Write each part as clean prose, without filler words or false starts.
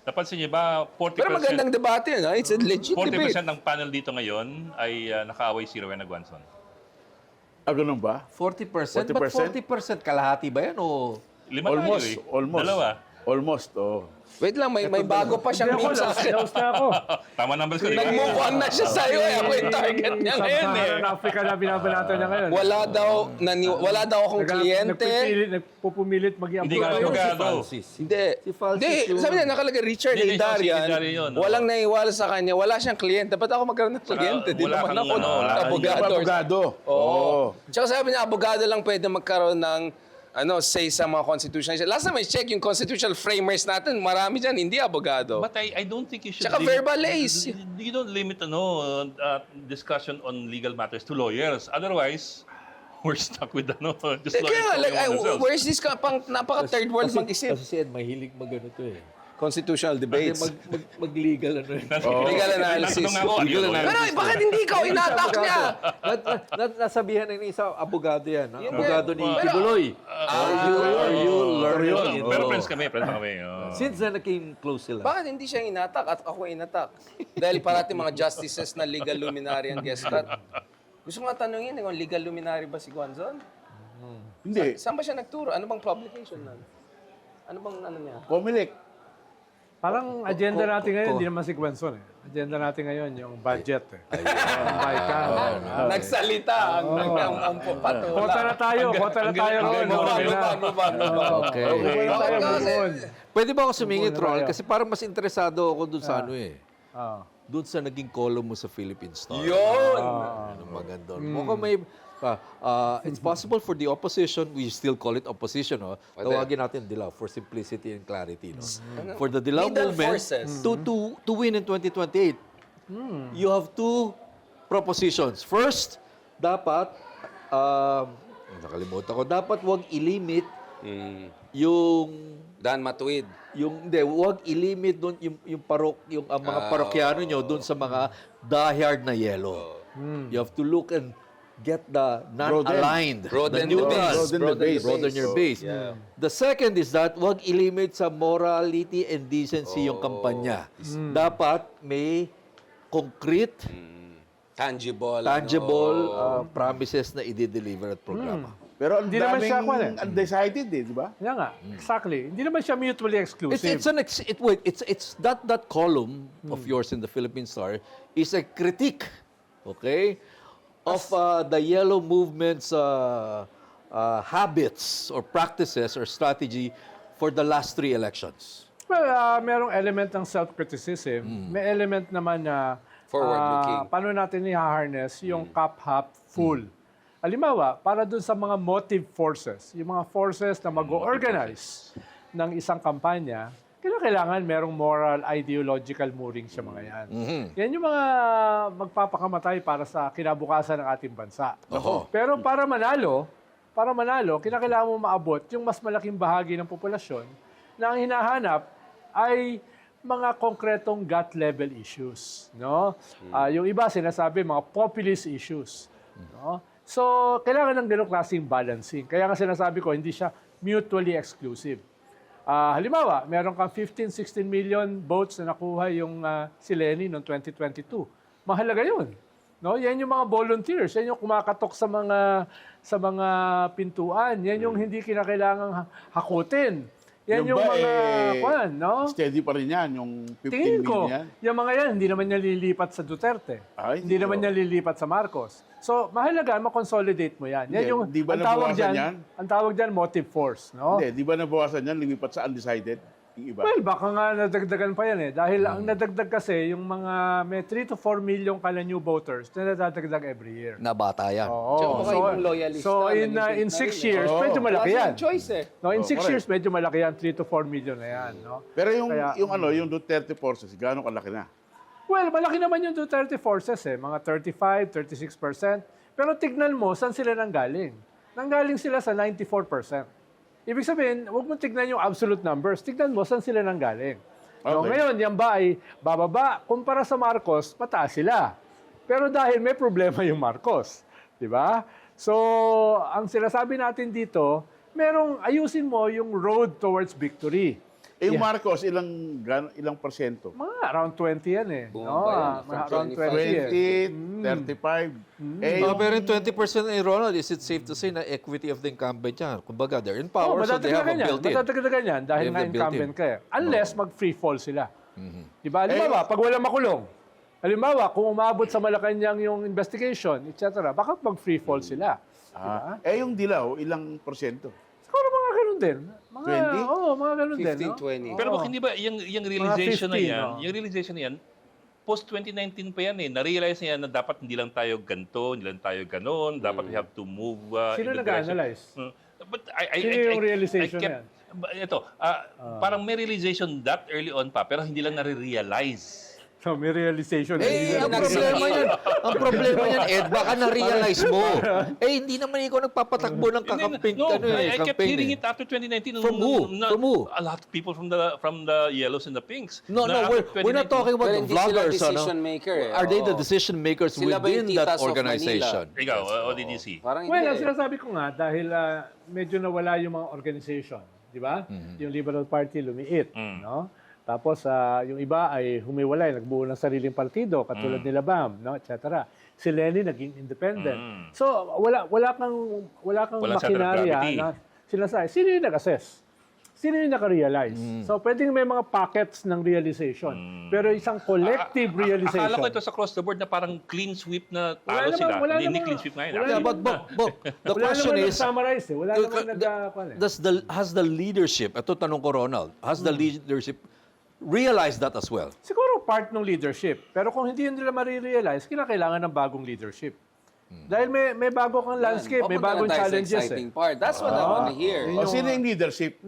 Napansin niyo ba, 40%, Pero magandang debate yun. It's a legit 40% debate. ng panel dito ngayon ay nakaaway si Rowena Guanzon. Ganun ba? 40%? Ba't 40%? Kalahati ba yan o... Lima tayo Almost. Dalawa. Almost, oh. Wait lang, may bago pa siyang meme sa akin. Laos na ako. Tama numbers ko. Nag-move on na siya sa'yo eh. Ako yung target niya ngayon eh. Sub-Saharan Africa na binabanatan niya ngayon. Wala daw akong kliyente. Nagpupumilit maging Hindi ka abogado. Hindi. Si Francis Hindi, yung- sabi niya, nakalagay Richard Hindi, Hidarian. si Hidarian yun, no? Walang naiwala sa kanya. Wala siyang kliyente. Ba't ako magkaroon ng kliyente? Di wala naman kang ako abogado. Abogado. Oo. Tsaka sabi niya, abogado lang pwede magkaroon ng say sa mga constitutional. Last time I check yung constitutional framers natin, marami dyan, hindi abogado. But I don't think you should Tsaka verbal ace. You don't limit discussion on legal matters to lawyers. Otherwise, we're stuck with just lawyers Kaya, talking among themselves. where's this pang napaka third world mag-isip? Kasi si Ed, mahilig mag-ano to eh. Constitutional debates. Mag-legal ano eh. Legal analysis. Natanong ako, Legal ano yun? analysis. Pero bakit hindi ikaw? Inatak niya. Nasabihan ng isa, abogado yan. Yun Abogado yan. ni Pero- Kibuloy. Are you learning? Yun. Pero friends kami. Since na naging close sila. Bakit hindi siya inatak at ako inatak? Dahil parati mga justices na legal luminary ang guest rat. Gusto ko nga tanongin kung legal luminary ba si Guanzon? Hindi. Saan ba siya nagturo? Ano bang publication nun? Ano bang ano niya? Comelec. Parang agenda natin ngayon, hindi naman si Gwenson eh. Agenda natin ngayon, yung budget eh. Ang Baikal. Nagsalita ang patula. Kota na tayo ron. Okay. Pwede ba ako sumingit, Ron? Kasi parang mas interesado ako dun sa ano eh. Dun sa naging column mo sa Philippine Star. Yun! Ano maganda. Mukhang may... it's possible for the opposition, we still call it opposition, no? Tawagin natin Dilaw for simplicity and clarity. No? For the Dilaw Middle movement, forces. to win in 2028, you have two propositions. First, dapat, nakalimutan ko, dapat wag ilimit yung Dan Matuid. wag ilimit doon yung mga parokyano nyo doon sa mga diehard na yellow. You have to look and get the non-aligned, Broaden the neutral, the base. broaden your base. The second is that wag ilimit sa morality and decency yung kampanya. Dapat may concrete, Tangible. promises na i-deliver at programa. Pero ang Hindi naman siya daming undecided di ba? Yan nga, exactly. Hindi naman siya mutually exclusive. It's that column of yours in the Philippine Star is a critique, okay, of the yellow movement's habits or practices or strategy for the last 3 elections. Well, merong element ng self-criticism. May element naman na Forward-looking. paano natin i-harness yung cup-half full. Halimbawa, para dun sa mga motive forces, yung mga forces na mag-organize ng isang kampanya, kailangan merong moral, ideological moorings sa mga yan. Yan yung mga magpapakamatay para sa kinabukasan ng ating bansa. Pero para manalo, kinakailangan mo maabot yung mas malaking bahagi ng populasyon na ang hinahanap ay mga konkretong gut level issues, no? Yung iba sinasabi mga populist issues, no? So, kailangan ng ganung klaseng balancing. Kaya nga sinasabi ko, hindi siya mutually exclusive. Halimbawa, meron kang 15-16 million votes na nakuha yung si Lenny noong 2022. Mahalaga yun. No? Yan yung mga volunteers, yan yung kumakatok sa mga pintuan, yan yung hindi kinakailangang hakutin. Yan yung ba, mga no? Steady pa rin yan, yung 15 Tingin ko, million yan. yung mga yan, hindi naman niya lilipat sa Duterte. Ay, Hindi naman niya lilipat sa Marcos. So, mahalaga, ma-consolidate mo yan. Yan Hindi, yung, di ba ang tawag nabawasan dyan, yan? ang tawag dyan, motive force. No? Hindi, di ba nabawasan yan, lumipat sa undecided? Yung iba. Well, baka nga nadagdagan pa yan eh. Dahil ang nadagdag kasi, yung mga may 3 to 4 million kala new voters na nadadagdag every year. Na bata yan. Oo. Tsaka yung loyalista, So, naging in safe 6 na rin, years, Oo. medyo malaki Wala yan. siyang choice eh. No, in 6 correct. years, medyo malaki yan. 3 to 4 million na yan. No? Pero yung, Kaya- yung Duterte forces, gaano kalaki na? Well, malaki naman yung Duterte forces eh. Mga 35, 36%. Pero tignan mo, saan sila nanggaling? Nanggaling sila sa 94%. Ibig sabihin, huwag mo tignan yung absolute numbers. Tignan mo, saan sila nanggaling. No, Okay. ngayon, yan ba ay bababa? Kumpara sa Marcos, mataas sila. Pero dahil may problema yung Marcos. Di ba? So, ang sinasabi natin dito, ayusin mo yung road towards victory. Eh, yung Marcos, ilang porsyento? Mga around 20 yan eh. Bumaba yan. Mga From around 25. 20 yan. 20, 35. Eh, yung, Pero yung 20% ni Ronald, is it safe to say na equity of the incumbent yan? Kumbaga, they're in power, so they have a built-in. Madadagdagan yan dahil They have nga the built-in. incumbent ka eh. Unless mag-free fall sila. Diba? Halimbawa, pag walang makulong, halimbawa, kung umabot sa Malacanang yung investigation, etc., bakit mag-free fall sila? Diba? yung Dilaw, ilang porsyento? Siguro mga ganun din. Mga, 20? Oo, mga ganun din. 15, No? 20. Pero hindi ba yung realization na 15, yan, no? yung realization na yan, post 2019 pa yan eh. Na-realize na yan na dapat hindi lang tayo ganito, hindi lang tayo ganon, dapat we have to move Sino in the direction. nag-analyze? But Sino yung realization kept, ito, parang may realization that early on pa, pero hindi lang nare-realize. So, may realization. Ang problema yan, Ed, baka na-realize mo. Hindi naman ikaw nagpapatakbo ng kakamping, I kept campaign hearing eh. it after 2019. From who? From who? A lot of people from the yellows and the pinks. No, Na we're after not 2019 talking about Pero the hindi sila vloggers. decision maker eh. Are they the Oo. decision makers Sila ba yung within that titas of organization? Ikaw, what did you see? Parang Well, hindi. ang sinasabi ko nga, dahil medyo nawala yung mga organization, di ba? Yung Liberal Party lumiit, no? Tapos yung iba ay humiwalay, nagbuo ng sariling partido, katulad nila BAM, no, etc. Si Lenny naging independent. So wala kang Walang center of makinarya gravity. na sinasabi. Sino yung nag-assess? Sino yung naka-realize? So pwedeng may mga pockets ng realization. Pero isang collective realization. Akala ko ito sa cross the board na parang clean sweep na Wala talo naman- sila. wala Hindi naman- clean sweep nga yun. wala Yeah, actually. but the Wala question naman is, nag-summarize eh. Wala naman nag has the leadership, ito tanong ko Ronald, has the leadership realized that as well? Siguro part ng leadership. Pero kung hindi nila marirealize, kailangan ng bagong leadership. Dahil may bago kang landscape, may Papunta bagong na tayo sa challenges exciting eh. part. That's what I want to hear. O, sino yung leadership?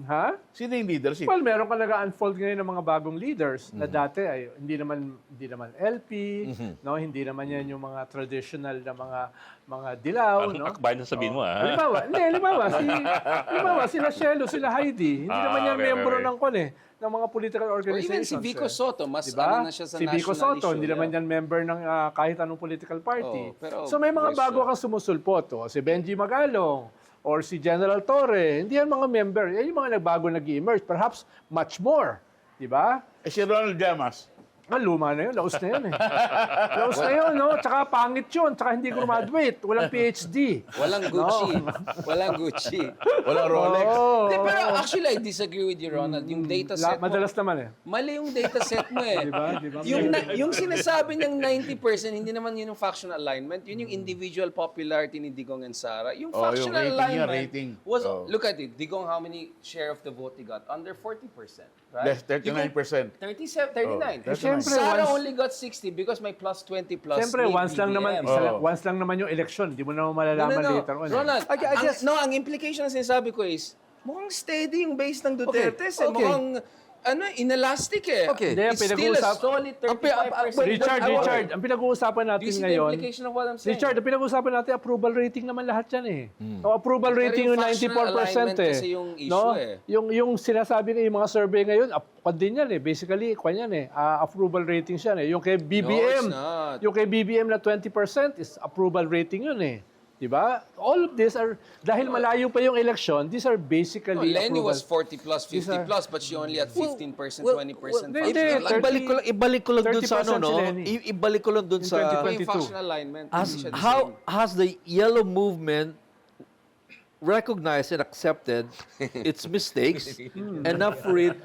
Ha? Sino yung leadership? Well, meron ka nag-unfold ngayon ng mga bagong leaders na dati ay hindi naman LP, no, hindi naman yan yung mga traditional na mga dilaw, Ang no. akbayan na sabihin mo, ha? Halimbawa, sila Shelo, sila Heidi, hindi naman yan okay, membro okay. ng ng mga political Or organizations. even si Vico eh. Soto, mas Diba? ano na siya sa Si Vico national Soto, issue. hindi naman yan member ng kahit anong political party. Oo, pero so may mga voice bago siya. kang sumusulpot. O, si Benji Magalong, or si General Torre, hindi yan mga member. Yan yung mga nagbago nag-emerge. Perhaps much more. Di ba? Eh, si Ronald Llamas. Luma na yun. Laos na yun eh. Laos na yun, no? Tsaka pangit yun. Tsaka hindi graduate. Walang PhD. Walang Gucci. Walang Gucci. Walang Rolex. Oh. Hindi, pero actually, I disagree with you, Ronald. Yung data set mo, Madalas naman eh. mali yung data set mo eh. Diba? Yung sinasabi niyang 90%, hindi naman yun yung factional alignment. Yun yung individual popularity ni Digong and Sara. Yung Oh, yung factional rating niya, alignment rating. was, Oh. look at it, Digong, how many share of the vote he got? Under 40%. Right? Less 39%. 37, 39. Oh, Siyempre, Sara once- only got 60 because may plus 20 plus Siyempre, may once lang naman, BBM. once lang naman yung election. Hindi mo naman malalaman later on. eh. Ronald, I guess- ang implication na sinasabi ko is, mukhang steady yung base ng Duterte. Okay, Eh. okay. Mukhang, inelastic eh. Okay. Hindi, It's still a pinag-uusap- solid 35%. Richard, ang pinag-uusapan Do natin you see the ngayon, implication of what I'm saying? Richard, ang pinag-uusapan natin, approval rating naman lahat yan eh. O, approval Pero rating yung yung factional 94% alignment eh. kasi yung issue no? eh. Yung sinasabi ng mga survey ngayon, kwan din yan eh. Basically, kwan yan eh. Approval ratings yan eh. Yung kay BBM, not. yung kay BBM na 20% is approval rating yun eh. Diba? All of these are, dahil malayo pa yung election, these are basically No, Lenny approval. was 40 plus, 50 These are- plus, but she only had 15%, well, 20% well, hindi, factional. 30 Ibalik ko lang dun sa 30% ano, no? si Lenny. Ibalik ko lang dun In sa... 2020. Yung factional alignment, hindi siya the How same. has the yellow movement recognized and accepted its mistakes enough for it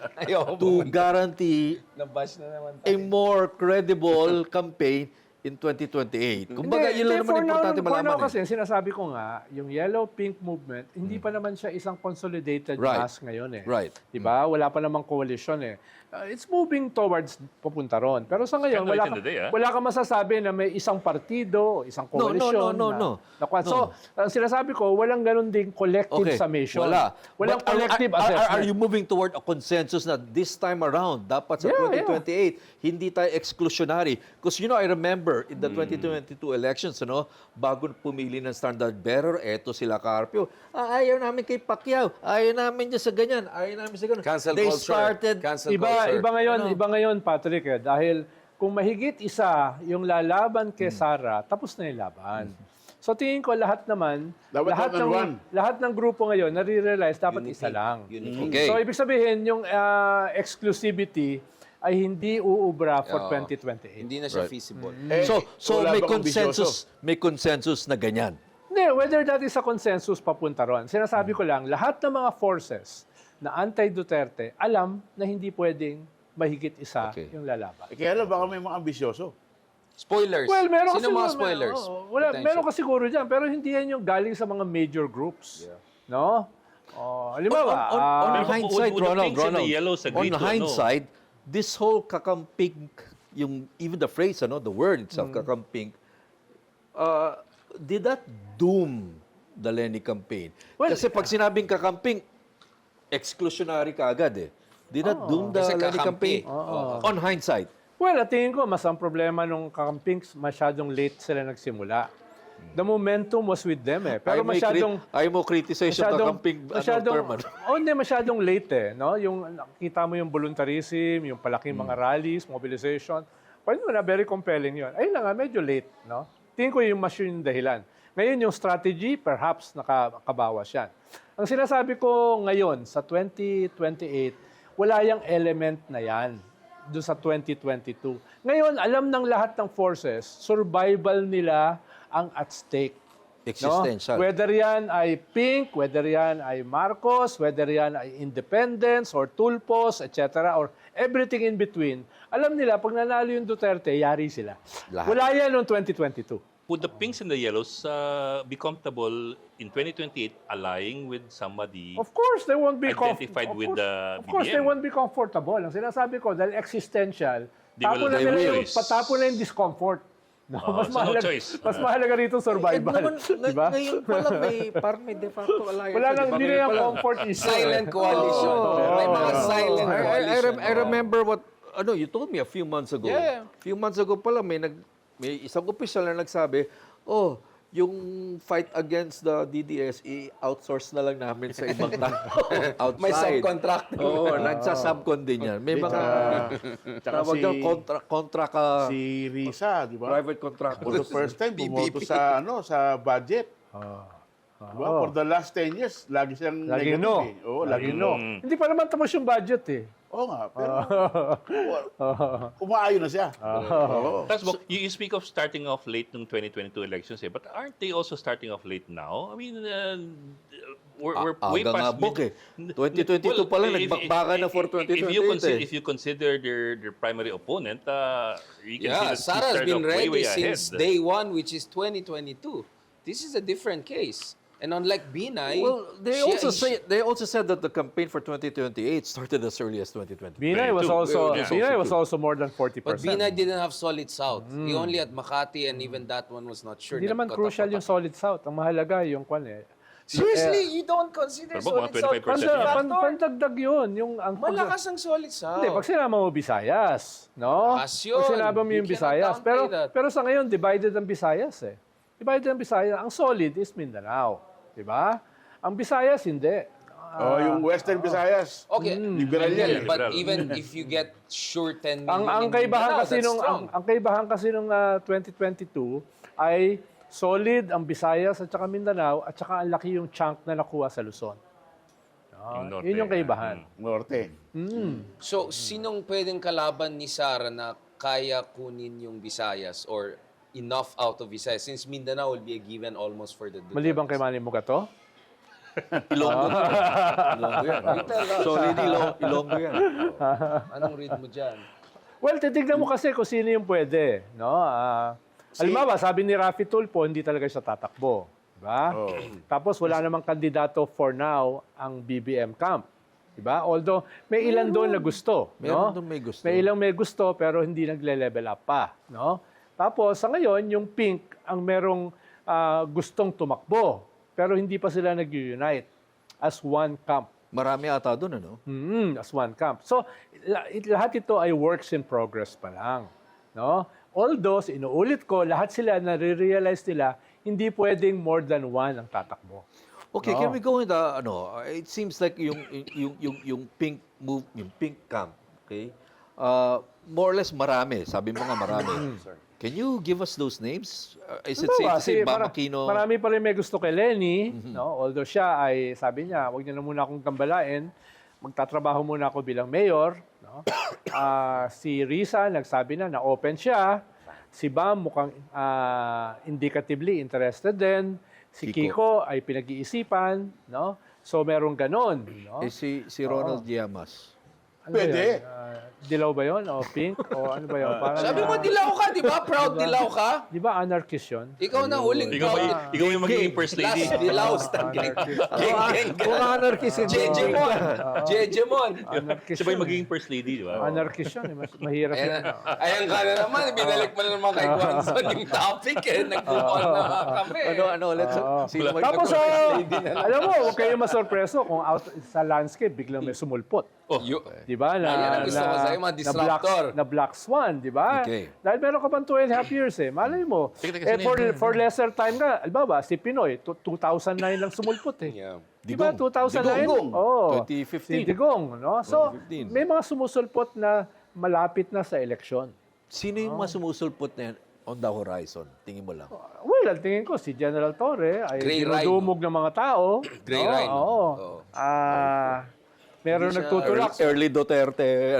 to guarantee Nabash na naman a more credible campaign in 2028? Kumbaga, yun lang naman importante for now malaman. kasi, sinasabi ko nga, yung yellow-pink movement, hindi pa naman siya isang consolidated Right. mass ngayon eh. Right. Diba? Wala pa namang coalition eh. It's moving towards papunta ron. Pero sa ngayon, Kind of it in the day, wala ka masasabi na may isang partido, isang No, coalition. no. So, ang sinasabi ko, walang ganun ding collective summation. Wala. Walang But collective are assessment. you moving toward a consensus na this time around, dapat sa Yeah, 2028, hindi tayo exclusionary? Because I remember in the 2022 elections, bago pumili ng standard bearer, eto sila Carpio. Ayaw namin kay Pacquiao. Ayaw namin niya sa ganyan. Ayaw namin sa ganyan. Cancel They culture. started... Cancel Iba culture. ngayon, Patrick, dahil kung mahigit isa yung lalaban kay Sara, tapos na yung laban. So tingin ko lahat naman, Dapat one-on-one. lahat ng grupo ngayon nare-realize dapat isa lang. Okay. So ibig sabihin yung exclusivity ay hindi uubra for Oo. 2028. Hindi na siya feasible. So wala may bang consensus na ganyan. Hindi, whether that is a consensus papunta ron. Sinasabi ko lang, lahat ng mga forces na anti-Duterte, alam na hindi pwedeng mahigit isa Okay. yung lalaban. Kaya lang, baka may mga ambisyoso. Spoilers. Well, meron Sino kasi mga spoilers? Potential. meron kasi siguro dyan, pero hindi yan yung galing sa mga major groups. No? Halimbawa, on Pero hindsight, would the Ronald, pinks and the yellows agree on to, ano? hindsight, this whole kakamping, yung even the phrase, the word itself, kakamping, did that doom the Lenny campaign? Well, Kasi pag sinabing kakamping, exclusionary ka agad eh. Did that doom the Kasi Lenny kakampi. campaign? On hindsight. well, at tingin ko, mas ang problema nung kakampings, masyadong late sila nagsimula. The momentum was with them eh. Pero Ayaw mo criticize yung kakamping term. hindi, masyadong late eh. No? Yung, nakita mo yung voluntarism, yung palaking mga rallies, mobilization. Pwede mo na, very compelling yun. Ayun lang nga, medyo late. No? Tingin ko yung mas yun yung dahilan. Ngayon, yung strategy, perhaps nakabawas yan. Ang sinasabi ko ngayon, sa 2028, wala yung element na yan doon sa 2022. Ngayon, alam ng lahat ng forces, survival nila ang at stake. Existential. Whether yan ay Pink, whether yan ay Marcos, whether yan ay Independence or Tulpos, etc. or everything in between, alam nila, pag nanalo yung Duterte, yari sila. Lahat. Wala yan noong 2022. Would the pinks and the yellows be comfortable in 2028 allying with somebody? Of course, they won't be Identified with the Of course, they BBM. won't be comfortable. Ang sinasabi ko, dahil existential, They will- tapo na they nila will. yung, patapon na yung discomfort. No, Oh, so no choice. mas mahalaga rito survival. Diba? Ngayon pala parang may de facto alliance. Wala nang, diba? hindi na Ngayon yung pala. comfort issue. Silent coalition. May mga silent coalition. I remember what you told me a few months ago. Yeah. Few months ago pala may isang official na nagsabi, yung fight against the DDS i-outsource na lang namin sa ibang tao outside. May subcontractor. Oo, nagsasubcon din yan. May mga Tsaka tawag daw kontra ka si Risa, di ba? private contractor. For the first time, bumoto sa budget. Diba? For the last 10 years, lagi siyang Lagi negative no. eh. Oo, lagi no. Hindi pa naman tapos yung budget eh. Oo nga, pero umaayon na siya. Oo. That's you speak of starting off late ng 2022 elections, but aren't they also starting off late now? I mean, we're way aga nga, past Bok, eh. 2022 pa lang, nagbakbakan na for 2028 If you consider their primary opponent, you can Yeah, see that he Sarah's started been off way ready ahead. since day one, which is 2022. This is a different case. And unlike Binay, Well, they also said that the campaign for 2028 started as early as 2020. Binay was also Yeah. Binay was also more than 40%. but Binay didn't have solid south. He only had Makati, and even that one was not sure. Hindi naman crucial yung solid south. Ang mahalaga yung kwan eh. Seriously, you don't consider Pero mga solid south 25% factor? Pandagdag yun. Yung, Malakas ang solid south. Hindi, pag sinama mo Visayas, no? Malakas yun. Pag sinama mo yung You cannot Visayas. downplay that. Pero sa ngayon, divided ang Visayas eh. Divided ang Visayas. Ang solid is Mindanao. Diba? Ang Visayas, hindi. Yung Western Visayas. Okay, Liberal yan. but Liberal. even if you get sure 10 million Ang in kaibahan Mindanao, kasi that's nung strong. ang kaibahan kasi nung 2022 ay solid ang Visayas at saka Mindanao at saka ang laki yung chunk na nakuha sa Luzon. Yung norte. Yun yung kaibahan. Norte. So, sinong pwedeng kalaban ni Sara na kaya kunin yung Visayas or enough out of Visayas since Mindanao will be a given almost for the Dutertes? Maliban kay Manny Mugato? Ilonggo. Ilonggo yan. Solid Ilonggo yan. Anong read mo dyan? Well, titignan mo kasi kung sino yung pwede. No? Halimbawa, sabi ni Rafi Tulfo, hindi talaga siya tatakbo. Diba? Oh. Tapos wala namang kandidato for now ang BBM camp. Diba? Although may ilan doon na gusto. Meron no? doon may gusto. May ilang may gusto pero hindi nagle-level up pa. No? Tapos sa ngayon, yung Pink ang merong gustong tumakbo. Pero hindi pa sila nag-unite as one camp. Marami ata doon, ano? As one camp. So, lahat ito ay works in progress pa lang. No? Although, inuulit ko, lahat sila nare-realize nila, hindi pwedeng more than one ang tatakbo. Okay, No. can we go in the it seems like yung pink move, yung pink camp, okay? more or less marami. Sabi mo nga marami. Can you give us those names? Is it Halimbawa, safe to say Bam para- Aquino? Marami pa rin may gusto kay Lenny, no? Although siya ay, sabi niya, huwag niyo na muna akong tambalain, magtatrabaho muna ako bilang mayor. No? Si Risa, nagsabi na open siya. Si Bam, mukhang indicatively interested din. Si Kiko ay pinag-iisipan. No? So, merong ganon. No? Si Ronald Llamas. Ano ba Pwede. yun? Dilaw ba yun? O pink? O ano ba yun? Parang, Sabi mo, dilaw ka, di ba? Proud dilaw ka. di ba anarchist yun? Ikaw na huling Ikaw, proud. ikaw yung magiging first lady. Last dilaw, standing. Kung anarchist, hindi. Jejemon. Jejemon. Anarchist Siya ba yung yun. magiging first lady, di ba? Anarchist yun. Mahirap yun. Ayan ka na naman. Binalik mo na naman kay Guanzon yung topic. Nag-move on na kami. Let's sino mag- Tapos, alam mo, huwag kayong masorpreso kung out sa landscape, biglang may sumulpot. Di ba? Ayan ang gusto ko sa'yo, mga disruptor. Na Black Swan, di ba? Okay. Dahil meron ka pang 2.5 years eh. Malay mo. Teka, For lesser time ka, alba si Pinoy, 2009 lang sumulpot eh. Yeah. Di ba? 2009? Digong. Oo. 2015. Si Digong, no? So, 2015. may mga sumusulpot na malapit na sa eleksyon. Sino yung mga sumusulpot na yan on the horizon? Tingin mo lang. Well, ang tingin ko, si General Torre ay Grey dinudumog ng mga tao. Grey No? Rhino. Oo. Oo. Meron nagtutulak. Early Duterte.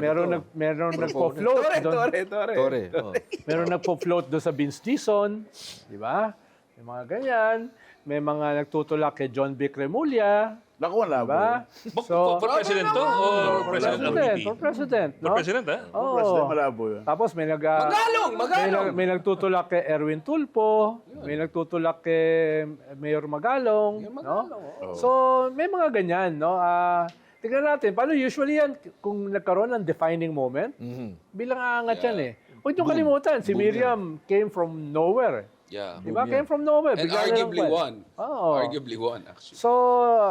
Meron nagpo-float doon. Torre. Oh. Meron nagpo-float doon sa Vince Dizon. Di ba? May mga ganyan. May mga nagtutulak kay John Vic Remulla. Naku, wala Di ba? For president to? O president ng President. VP? For president. For No? president, ha? Oo. President, malabo yun. Tapos may Magalong! may nagtutulak kay Erwin Tulfo, may nagtutulak kay Mayor Magalong, no? So, may mga ganyan, no? Tingnan natin, paano usually yan kung nagkaroon ng defining moment? Bilang aangat yan eh. Huwag niyong kalimutan, si Miriam came from nowhere. Yeah. Di ba? Came from nowhere. And Bigla na lang arguably kwel. won. Oo. Arguably won, actually. So,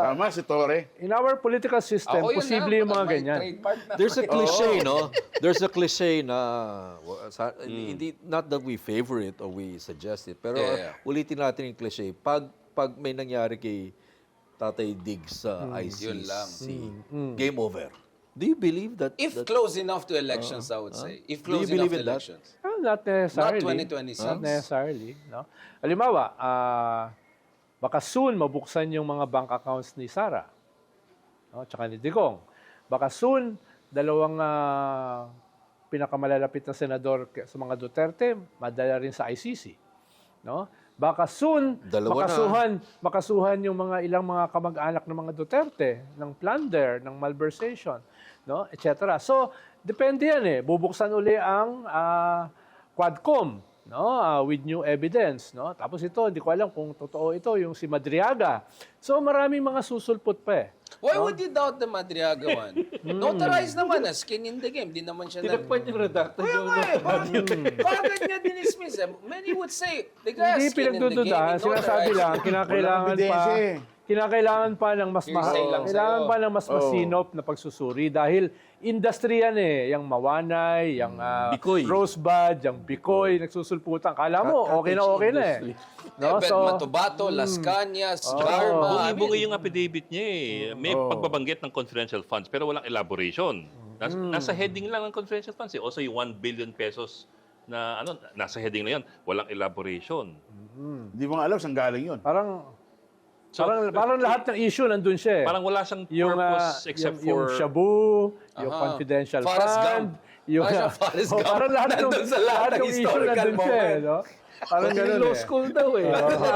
Tama, si Torre. in our political system, Ako yun posible yung mga may ganyan. trademark na. There's a cliche, no? There's a cliche na hindi not that we favor it or we suggest it, pero Yeah. ulitin natin yung cliche. Pag may nangyari kay Tatay Diggs sa ICC, Yun lang. game over. Do you believe that? If close enough to elections, I would say. If Do you close enough believe to in that? elections. Not necessarily. Not 2026. Not necessarily. No? Halimbawa, baka soon mabuksan yung mga bank accounts ni Sara. No? Tsaka ni Digong. Baka soon, dalawang pinakamalalapit na senador sa mga Duterte, madala rin sa ICC. No? Baka soon, Dalawa makasuhan yung ilang mga kamag-anak ng mga Duterte, ng plunder, ng malversation, no? etc. So, depende yan eh. Bubuksan uli ang Quadcom, no? With new evidence. No? Tapos ito, hindi ko alam kung totoo ito, yung si Madriaga. So, maraming mga susulpot pa eh. Why would you doubt the Madriaga one? Notarized naman na, skin in the game. Di naman siya Tinagpan yung redactor Kaya nga eh, bakit niya dinismiss eh? Many would say, the guy Hindi skin in the game. pinagdududahan, sinasabi lang, kinakailangan Walang pa, ebidensya eh. kinakailangan pa ng mas Hearsay lang kailangan sa'yo. pa ng mas masinop na pagsusuri dahil industry yan eh, yung Mawanay, yung Bikoy. Rosebud, yung Bikoy, nagsusulputan. Kala mo, okay na eh. No? So, Matubato, Las Cañas, Garma. Bungi-bungi yung affidavit niya eh. May pagbabanggit ng confidential funds pero walang elaboration. Nasa heading lang ng confidential funds eh. Also yung 1 billion pesos na nasa heading na yan. Walang elaboration. Hindi mo nga alam saan galing yun. So, Parang lahat ng issue nandun siya eh. parang wala siyang Yung, purpose except yung for... Shabu, yung Aha. confidential Forrest fund, yung Parang siyang Forrest Gump. parang lahat ng Nandun sa lahat ng issue historical nandun siya eh, moment. no? Parang ganun law eh. school daw eh.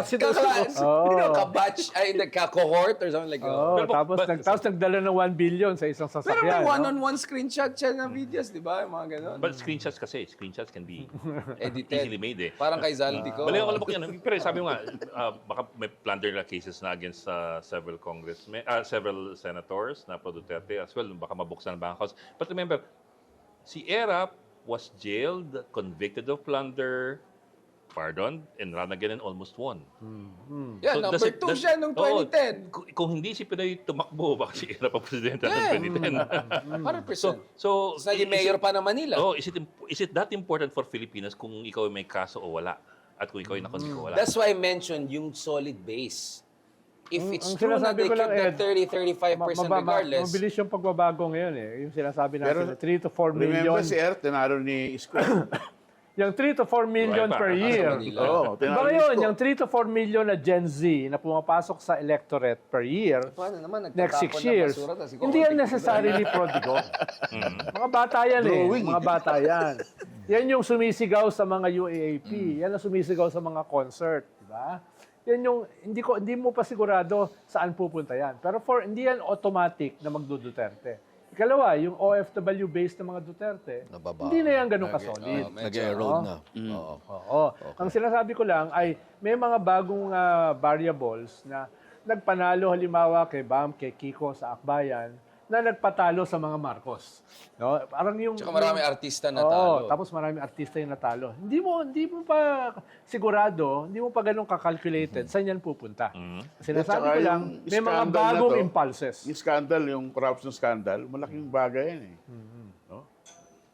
Kaklans. Ka-batch, ay, ka-cohort or something like that. Oh, Pero- tapos nagdala ng 1 billion sa isang Pero sasakyan. may no? one-on-one screenshot siya ng videos, di ba? Yung mga ganon. But screenshots can be Edited. easily made eh. Parang kay Zaldico. Bali ako alam yan. Pero sabi mo nga, baka may plunder na cases na against several several senators na pro Duterte as well. Baka mabuksan ang bank accounts. But remember, si Erap was jailed, convicted of plunder, pardoned, and ran again and almost won. Yeah, So, number 2 siya nung 2010. Kung hindi si Pinoy tumakbo, baka si Erap ang presidente ng 2010. 100%. So, Tapos naging mayor pa ng Manila. Oh, is it that important for Filipinas kung ikaw ay may kaso o wala? At kung ikaw ay nakondiko, wala? That's why I mentioned yung solid base. if it's ang true na sinasabi they ko lang, kept that Ed, 30-35% regardless, Mabilis yung pagbabago ngayon eh. Yung sinasabi Pero natin, 3 to 4 million. Remember si Ert, tinalo ni Isko. Yung 3 to 4 million Buhay pa. per year. Manila. Oo, Ba tinalo ni ngayon, Isko. yung 3 to 4 million na Gen Z na pumapasok sa electorate per year, paano naman next 6 nagtatapon ng years, basura, tas ikaw hindi yan konti- necessarily prodigo. Mga bata yan eh. Growing. Mga bata yan. Yan yung sumisigaw sa mga UAAP. Yan ang sumisigaw sa mga concert. Diba? Yan yung, hindi mo pa sigurado saan pupunta yan. Pero hindi yan automatic na magduduterte. Ikalawa, yung OFW based ng mga Duterte, Nababa. hindi na yan ganun kasolid. Nag-erode na. Mm. Oo. Oo. Ang sinasabi ko lang ay may mga bagong variables na nagpanalo halimbawa kay Bam, kay Kiko sa Akbayan na nagpatalo sa mga Marcos. No? Parang yung Tsaka marami artista na Oo, talo. tapos marami artista yung natalo. Hindi mo pa sigurado, hindi mo pa ganun kakalculated saan yan pupunta. Sinasabi At saka ko lang, yung may mga scandal na bagong to, impulses. Yung scandal, yung corruption scandal, malaking bagay yan eh. No?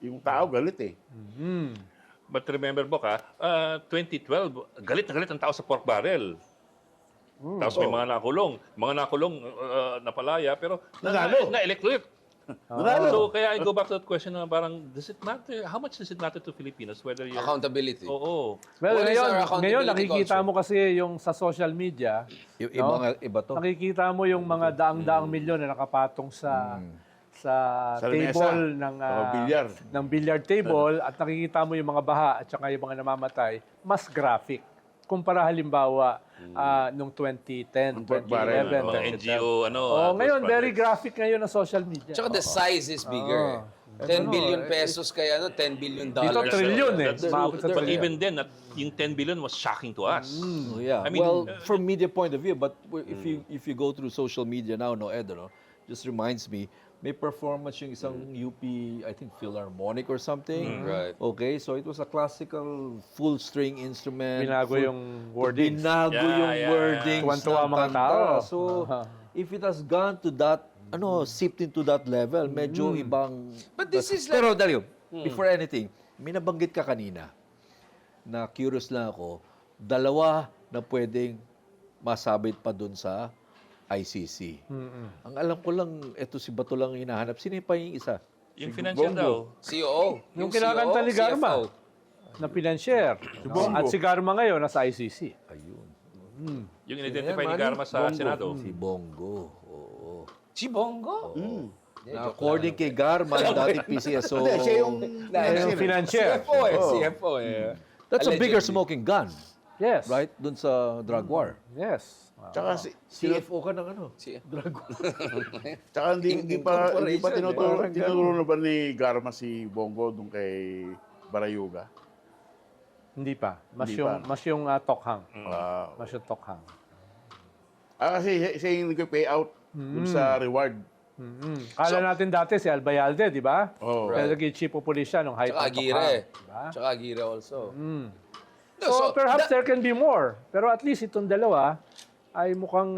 Yung tao galit eh. But remember, Bok, 2012, galit na galit ang tao sa pork barrel. Tapos may mga nakulong, napalaya, pero Nanalo. na-elect ulit. Nanalo. So, kaya I go back to that question na parang, does it matter? How much does it matter to Filipinos? Whether you're... Accountability. Oo. Well, What is our ngayon accountability nakikita culture? mo kasi yung sa social media, Iba to. nakikita mo yung mga daang-daang milyon na nakapatong sa Sa lamesa. table ng Bilyar. ng billiard table at nakikita mo yung mga baha at saka yung mga namamatay, mas graphic kumpara halimbawa nung 2010, pork barrel. 2011. Mga 2012. NGO, Ngayon, those very projects. graphic ngayon ang social media. Tsaka the size is bigger. 10 billion pesos kaya $10 billion. Dito, trillion eh. That's Umabot sa true. But trillion. even then, yung 10 billion was shocking to us. Oh, yeah. I mean, well, from media point of view, but if you go through social media now, Ed, just reminds me, may performance yung isang UP, I think Philharmonic or something. Right. Okay, so it was a classical full string instrument. Binago full- yung wordings. Binago Yeah, yung yeah. wordings. Tuwan-tuwa ng mga kanta. tao. So, if it has gone to that, seeped into that level, medyo ibang... But this is like- Pero, Dario, before anything, may nabanggit ka kanina na curious lang ako, dalawa na pwedeng masabit pa dun sa ICC. Ang alam ko lang, eto si Bato lang hinahanap. Sino pa yung isa? Yung financial daw. COO. Yung kinakanta ni Garma CFO. na financier. At si Garma ngayon nasa ICC. Ayun. Yung in-identify ni Garma sa Senado. Si Bongo. Oo. Si Bongo. Na according kay Garma, dati PCSO. Hindi, siya yung... Yung financier. CFO eh. CFO eh. That's a bigger Allegedly. smoking gun, Yes. right? Dun sa drug war. Yes. Tsaka CFO ka ng drug war. Tsaka hindi pa tinuturo na ba ni Garma si Bongo doon kay Barayuga? Hindi pa. Mas Hindi yung, pa. mas yung tokhang. Wow. Mas yung tokhang. Kasi siya yung nag-payout dun sa reward. Kala natin dati si Albayalde, di ba? Oh. Kaya naging chief of police siya nung height Tsaka ng Aguirre. tokhang. Diba? Tsaka Aguirre also. So, perhaps there can be more. Pero at least itong dalawa ay mukhang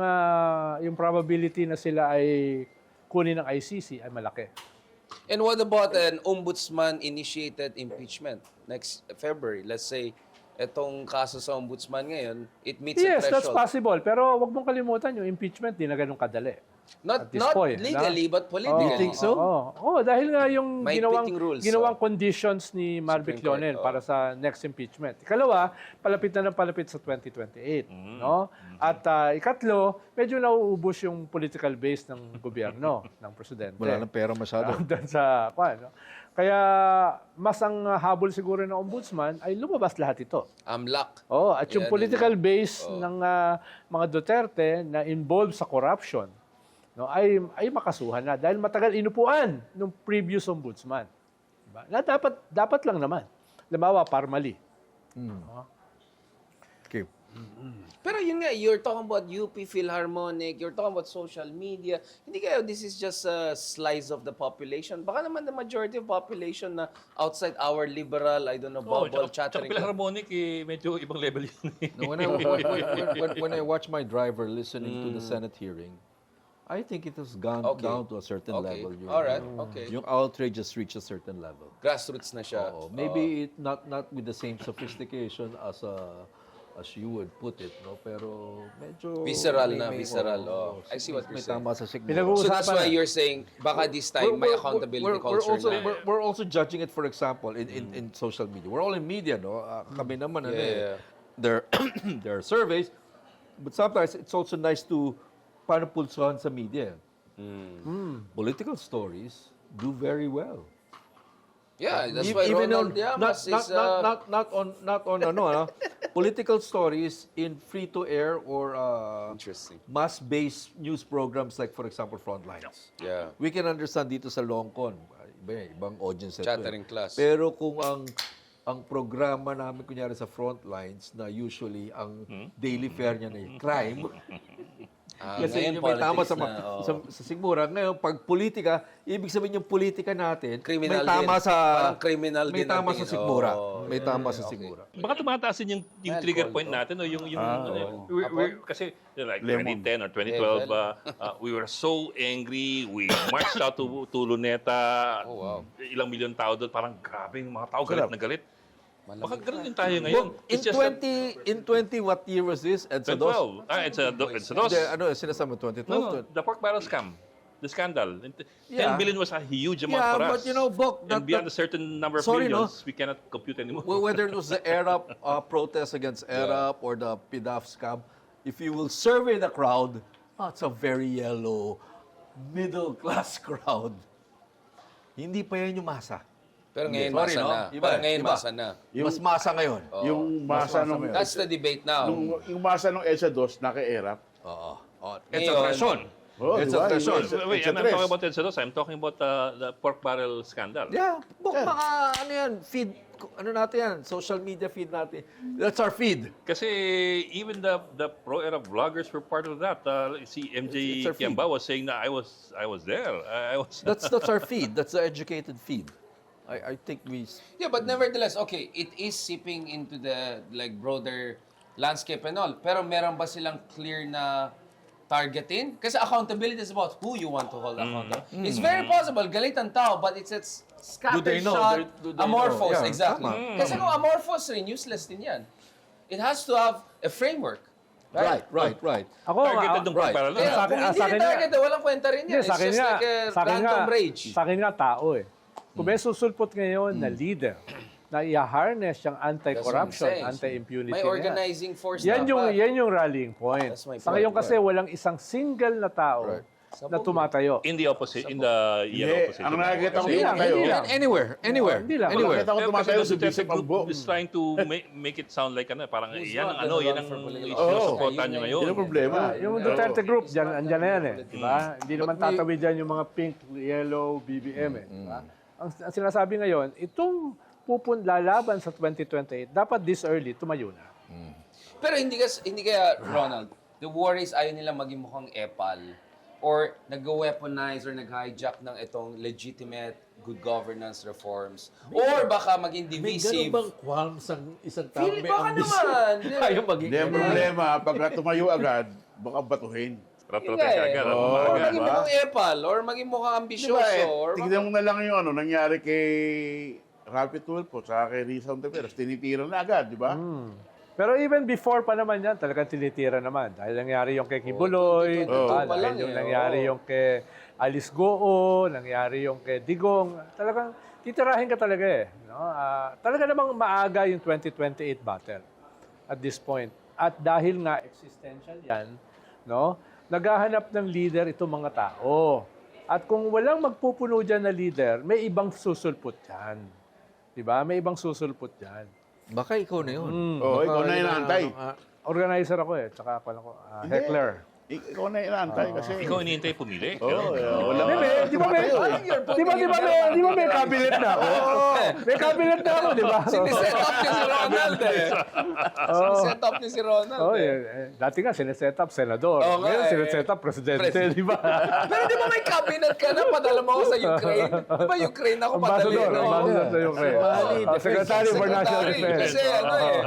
yung probability na sila ay kunin ng ICC ay malaki. And what about an ombudsman-initiated impeachment next February? Let's say, etong kaso sa ombudsman ngayon, it meets a Yes, that's threshold. possible. Pero wag mong kalimutan, yung impeachment, di na ganun kadali. Not, at this not point, legally, but You politically. think so? Oo, dahil nga yung May fitting rules, ginawang so. conditions ni Marvic Supreme Court, Leonel oo. para sa next impeachment. Ikalawa, palapit na ng palapit sa 2028. No? At ikatlo, medyo nauubos yung political base ng gobyerno, ng presidente. Wala nang pera masyado. Doon sa, no? Kaya mas ang habol siguro ng ombudsman ay lumabas lahat ito. Amlak. Oh, at yung Yan, political base ng mga Duterte na involved sa corruption, no, ay makasuhan na dahil matagal inupuan ng previous ombudsman. Diba? Na dapat lang naman. Halimbawa, Parmali. Okay. Pero yun nga, you're talking about UP Philharmonic, you're talking about social media. Hindi kayo, this is just a slice of the population. Baka naman the majority of population na outside our liberal, I don't know, bubble, Tsaka chattering. Philharmonic, medyo ibang level yun. No, when I watch my driver listening to the Senate hearing, I think it has gone Okay. down to a certain Okay. level. Alright, okay. Yung outrage has reached a certain level. Grassroots na siya. Oo. Maybe not with the same sophistication as as you would put it, no? Pero medyo Visceral na, visceral. oo, I see what you're may saying. tama sa sigmura. Pinag-uusapan So that's why na. you're saying, baka this time may accountability culture also, na. we're also judging it, for example, in social media. We're all in media, no? Kami naman, ano Yeah. there, there are surveys, but sometimes it's also nice to paano pulsuhan sa media. Political stories do very well. Yeah, that's why Even Ronald on, Llamas is... not on ano, political stories in free-to-air or Interesting. mass-based news programs like, for example, Frontlines. Yeah. We can understand dito sa Longcon, ibang audience ito. Chattering class. Pero kung ang programa namin kunyari sa Frontlines na usually ang daily fare niya na crime. Kasi ngayon, yun yung may tama politics sa, na, oo. sa sigmura. Ngayon, pag politika, ibig sabihin yung politika natin, Criminal may tama din. sa Parang criminal may din ang tama sa tingin. sigmura. Oo. May tama sa sigmura. Baka tumataas din yung trigger point natin, no? Kasi like Lemon. 2010 or 2012, we were so angry. We marched out to Luneta. Oh, wow. Ilang milyon tao doon. Parang grabe, yung mga tao galit na galit. Baka ganun din tayo ngayon. Well, in It's just that- 20, what year was this? EDSA 2? 2012. EDSA 2. Hindi, ano, sinasabi mo, 2012? No, the pork barrel scam. The scandal. 10 Yeah. billion was a huge amount Yeah, for us. but you know, Bok, and beyond a certain number of Sorry, no? millions, we cannot compute anymore. Whether it was the ERAP protest against ERAP or the PDAF scam, if you will survey the crowd, it's a very yellow, middle-class crowd. Hindi pa yan yung masa. Pero ngayon Sorry, masa no? na. Iba, Pero ngayon iba. masa na. Mas masa ngayon. Yung masa nung... That's the debate now. Yung masa nung EDSA 2, naka-erap. Oo. It's a Ngayon- threshold. Oh, It's di ba? a threshold. Yung Wait, EDSA I'm not 3. talking about EDSA 2. I'm talking about the pork barrel scandal. Yeah. Bok, Yeah. baka, ano yan, feed, ano natin yan, social media feed natin. That's our feed. Kasi even the pro-era vloggers were part of that. Si MJ It's our feed. Kiamba was saying that I was there. I was. That's our feed. That's the educated feed. I think we... Yeah, but nevertheless, okay, it is seeping into the like broader landscape and all. Pero meron ba silang clear na targetin? Kasi accountability is about who you want to hold accountable. It's very possible, galit ang tao, but it's Do they know? scattershot, Do they know? amorphous, Yeah, exactly. tama. Kasi kung amorphous rin, useless din yan. It has to have a framework. Right. Ako, Targeted ng pork right. barrel. Kaya Sa akin- kung hindi sa akin rin nga- target, walang kwenta rin yan. Hindi, It's just like a random rage. Sa akin nga tao eh. Kung may susulpot ngayon na leader na i-harness yung anti-corruption, That's what I'm saying. anti-impunity May na yan. organizing force Yan dapat. yung rallying point. That's my Sa ngayon point, kasi walang isang single na tao na tumatayo. In the opposition, in the yellow Hindi, opposition. ang nakikita ko Hindi lang, tumatayo. hindi lang. Anywhere. Hindi lang. Anywhere. Nakita ko Kasi tumatayo the sa Duterte Bishop group Ambo. is trying to make it sound like ano, parang Who's yan not ang ano, gonna yan run ang for political issue office? supportan nyo ngayon. Yun ang problema. Yung Duterte group, andyan na yan eh. Diba? Hindi naman But may- tatawid dyan yung mga pink, yellow, BBM eh. Diba? Ang sinasabi ngayon, itong lalaban sa 2028, dapat this early, tumayo na. Pero hindi kaya, Ronald, the worries ayaw nila maging mukhang epal or nag-weaponize or nag-hijack ng itong legitimate good governance reforms or baka maging May ganun divisive. bang qualms ang isang tao? Philip, May baka ambisyon. naman. Ayaw maging... Hindi, ang problema, pagka tumayo agad, baka batuhin. Protest agad. Oo. Or Umaga. maging mukhang epal or maging mukhang Di ambisyoso. ba, Or tignan mo na lang yung ano, nangyari kay Rapi Tulfo sa kay Risa Ontiveros. Tinitira na agad, di ba? Pero even before pa naman yan, talagang tinitira naman. Dahil nangyari yung kay Kibuloy, diba? pa lang Dahil yung eh, nangyari oo. yung kay Alice Goo, nangyari yung kay Digong. Talagang titirahin ka talaga eh. No? Talaga namang maaga yung 2028 battle at this point. At dahil nga existential yan, no? Naghahanap ng leader itong mga tao. At kung walang magpupuno dyan na leader, may ibang susulpot dyan. Diba? May ibang susulpot dyan. Baka ikaw na yun. Oo, Baka ikaw na yun inaantay. Organizer ako eh. Tsaka pala ko, Hindi. heckler. Ikaw na inaantay kasi... Ikaw hinihintay pumili. Oo, wala Hindi, di ba may, di ba may cabinet na ako? May cabinet na ako, di ba? Siniset up niya si Ronald eh. Siniset up niya si Ronald Oh, eh. dati nga sineset up senador. Oo nga, Ngayon eh. sineset up presidente, President. di ba? Pero di ba may cabinet ka na? Padala mo ako sa Ukraine. Di ba Ukraine ako padali? Ambassador, no? ambassador sa Ukraine. Secretary for National Secretary. Defense. Kasi ano eh.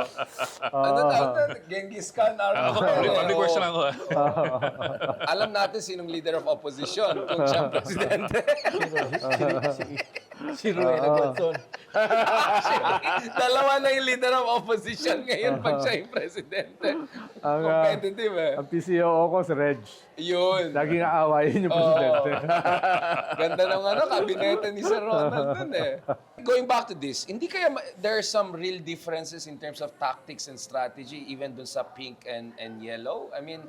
Ano tawag? Genghis Khan. Ako, public works lang ako. Alam natin sinong leader of opposition kung siya ang presidente. Si Rowena Gonzon. Dalawa na yung leader of opposition ngayon pag siya yung presidente. Ang, Competitive eh. Ang PCOO ko si Reg. Yun. Laging aawayin yung presidente. Ganda ng kabinete ni Sir Ronald dun eh. Going back to this, hindi kaya there are some real differences in terms of tactics and strategy even dun sa pink and yellow? I mean,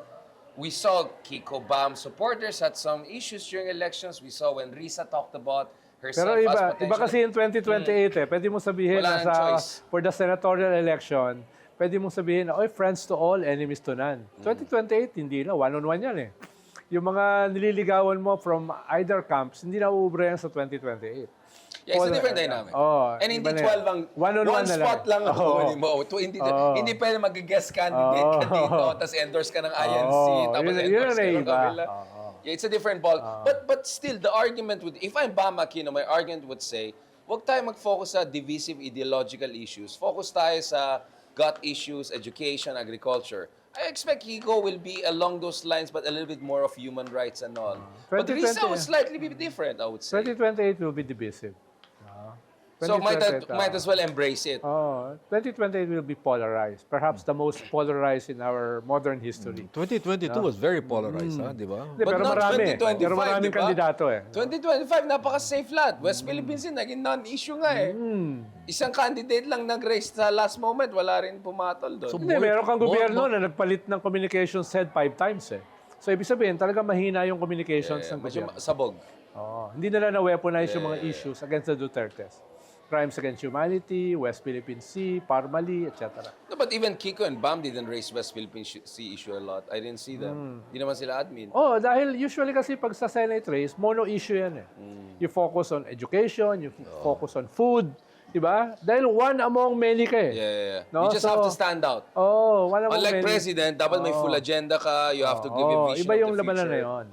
we saw Kiko Bam supporters had some issues during elections. We saw when Risa talked about herself Pero as potential. iba kasi yung 2028 eh. Pwede mo sabihin Wala na nang choice. for the senatorial election, pwede mo sabihin na, oy, friends to all, enemies to none. 2028, hindi na. One-on-one yan eh. Yung mga nililigawan mo from either camps, hindi na uubre yan sa 2028. Yeah, it's a different dynamic. Oh, And hindi iba na 12 yan. ang One-on-one one na lang. spot lang ang Oo. kukunin mo. Hindi pwede mag-guest candidate ka dito, tapos endorse ka ng INC, tapos yun endorse na ka ng iba. kabila. Yeah, it's a different ball. But still, the argument would, if I'm Bam Aquino, my argument would say, huwag tayo mag-focus sa divisive ideological issues. Focus tayo sa gut issues, education, agriculture. I expect Kiko will be along those lines, but a little bit more of human rights and all. But 2020, Risa would slightly be different, I would say. 2028 will be divisive. So might 2028, as well embrace it. 2028 will be polarized. Perhaps the most polarized in our modern history. 2022 was very polarized, di ba? Hindi, pero not marami. 2025, Pero maraming di ba? kandidato eh. 2025, napaka-safe lahat. West Philippines din, naging non-issue nga eh. Isang candidate lang nag-race sa last moment, wala rin pumatol doon. Hindi, meron kang gobyerno na nagpalit ng communications head 5 times eh. So, ibig sabihin, talaga mahina yung communications ng Medyo gobyerno. sabog. Hindi nila na-weaponize yung mga issues against the Dutertes. Crimes against humanity, West Philippine Sea, Parmali, etc. No, but even Kiko and Bam didn't raise West Philippine Sea issue a lot. I didn't see them. Hindi naman sila admin. Dahil usually kasi pag sa Senate race, mono issue yan eh. You focus on education, you focus on food, di ba? Dahil one among many ka eh. Yeah. No, You just have to stand out. One among Unlike many. president, dapat may full agenda ka. You have to give a vision Iba of yung the labanan na future. yun.